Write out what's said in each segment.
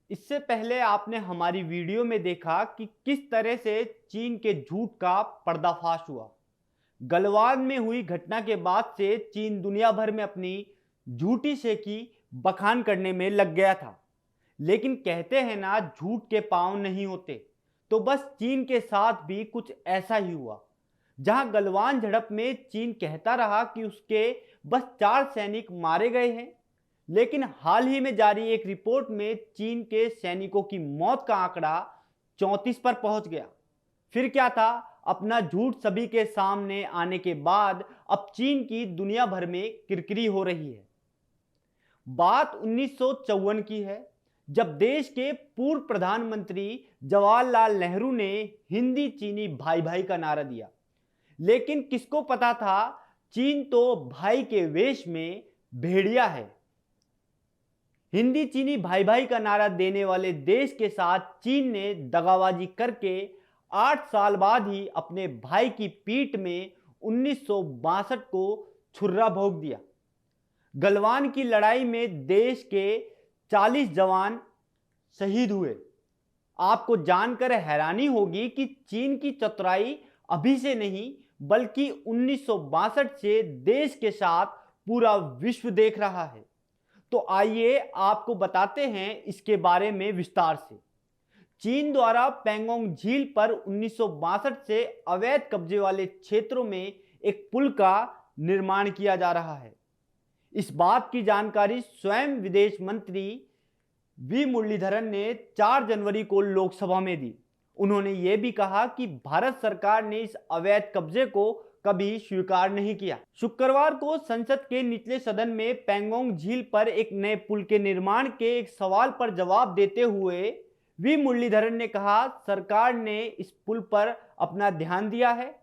इससे पहले आपने हमारी वीडियो में देखा कि किस तरह से चीन के झूठ का पर्दाफाश हुआ। गलवान में हुई घटना के बाद से चीन दुनिया भर में अपनी झूठी शेखी बखान करने में लग गया था। लेकिन कहते हैं ना, झूठ के पांव नहीं होते। तो बस चीन के साथ भी कुछ ऐसा ही हुआ, जहां गलवान झड़प में चीन कहता रहा कि उसके बस 4 सैनिक मारे गए हैं, लेकिन हाल ही में जारी एक रिपोर्ट में चीन के सैनिकों की मौत का आंकड़ा 34 पर पहुंच गया। फिर क्या था, अपना झूठ सभी के सामने आने के बाद अब चीन की दुनिया भर में किरकिरी हो रही है। बात 1954 की है, जब देश के पूर्व प्रधानमंत्री जवाहरलाल नेहरू ने हिंदी चीनी भाई भाई का नारा दिया। लेकिन किसको पता था, चीन तो भाई के वेश में भेड़िया है। हिंदी चीनी भाई भाई का नारा देने वाले देश के साथ चीन ने दगाबाजी करके 8 साल बाद ही अपने भाई की पीठ में 1962 को छुर्रा भोंक दिया। गलवान की लड़ाई में देश के 40 जवान शहीद हुए। आपको जानकर हैरानी होगी कि चीन की चतुराई अभी से नहीं, बल्कि 1962 से देश के साथ पूरा विश्व देख रहा है। तो आइए आपको बताते हैं इसके बारे में विस्तार से। चीन द्वारा पैंगोंग झील पर 1962 से अवैध कब्जे वाले क्षेत्रों में एक पुल का निर्माण किया जा रहा है। इस बात की जानकारी स्वयं विदेश मंत्री वी मुरलीधरन ने 4 जनवरी को लोकसभा में दी। उन्होंने ये भी कहा कि भारत सरकार ने इस अवैध कब्जे को कभी स्वीकार नहीं किया। शुक्रवार को संसद के निचले सदन में पैंगोंग झील पर एक नए पुल के निर्माण के एक सवाल पर जवाब देते हुए वी मुरलीधरन ने कहा, सरकार ने इस पुल पर अपना ध्यान दिया है।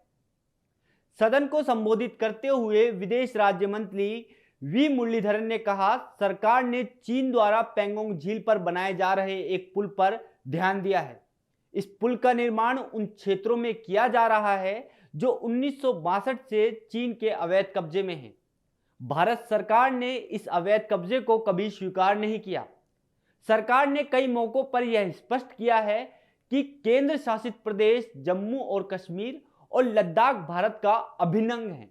सदन को संबोधित करते हुए विदेश राज्य मंत्री वी मुरलीधरन ने कहा, सरकार ने चीन द्वारा पैंगोंग झील पर बनाए जा रहे एक पुल पर ध्यान दिया है। इस पुल का निर्माण उन क्षेत्रों में किया जा रहा है जो 1962 से चीन के अवैध कब्जे में हैं। भारत सरकार ने इस अवैध कब्जे को कभी स्वीकार नहीं किया। सरकार ने कई मौकों पर यह स्पष्ट किया है कि केंद्र शासित प्रदेश जम्मू और कश्मीर और लद्दाख भारत का अभिन्न अंग है,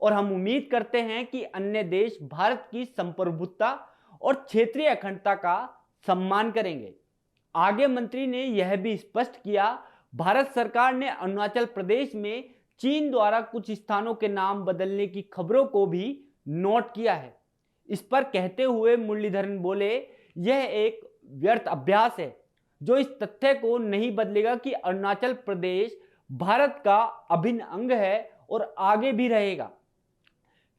और हम उम्मीद करते हैं कि अन्य देश भारत की संप्रभुता और क्षेत्रीय अखंडता का सम्मान करेंगे। आगे मंत्री ने यह भी स्पष्ट किया, भारत सरकार ने अरुणाचल प्रदेश में चीन द्वारा कुछ स्थानों के नाम बदलने की खबरों को भी नोट किया है। इस पर कहते हुए मुरलीधरन बोले, यह एक व्यर्थ अभ्यास है जो इस तथ्य को नहीं बदलेगा कि अरुणाचल प्रदेश भारत का अभिन्न अंग है और आगे भी रहेगा।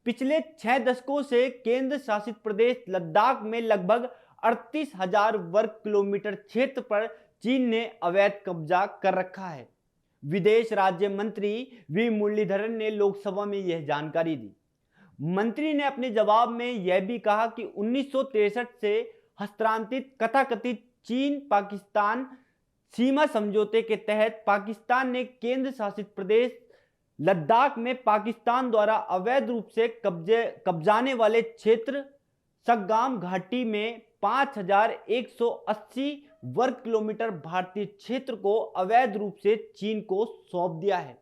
पिछले 6 दशकों से केंद्र शासित प्रदेश लद्दाख में लगभग 38,000 वर्ग किलोमीटर क्षेत्र पर चीन ने अवैध कब्जा कर रखा है। विदेश राज्य मंत्री वी मुरलीधरन ने लोकसभा में यह जानकारी दी। मंत्री ने अपने जवाब में यह भी कहा कि 1963 से हस्तांतरित कथाकथित चीन पाकिस्तान सीमा समझौते के तहत पाकिस्तान ने केंद्र शासित प्रदेश लद्दाख में पाकिस्तान द्वारा अवैध रूप से कब्जाने वाले क्षेत्र सक्गाम घाटी में 5,180 वर्ग किलोमीटर भारतीय क्षेत्र को अवैध रूप से चीन को सौंप दिया है।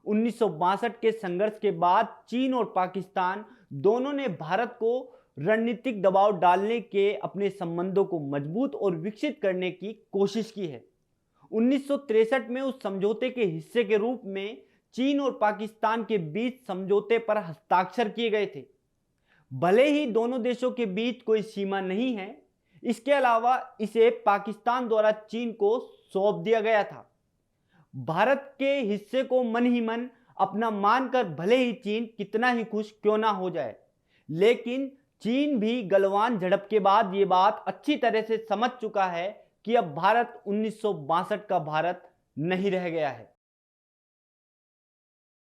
1962 के संघर्ष के बाद चीन और पाकिस्तान दोनों ने भारत को रणनीतिक दबाव डालने के अपने संबंधों को मजबूत और विकसित करने की कोशिश की है। 1963 में उस समझौते के हिस्से के रूप में चीन और पाकिस्तान के बीच समझौते पर हस्ताक्षर किए गए थे। भले ही दोनों देशों के बीच कोई सीमा नहीं है, इसके अलावा इसे पाकिस्तान द्वारा चीन को सौंप दिया गया था। भारत के हिस्से को मन ही मन अपना मानकर भले ही चीन कितना ही खुश क्यों ना हो जाए, लेकिन चीन भी गलवान झड़प के बाद ये बात अच्छी तरह से समझ चुका है कि अब भारत 1962 का भारत नहीं रह गया है।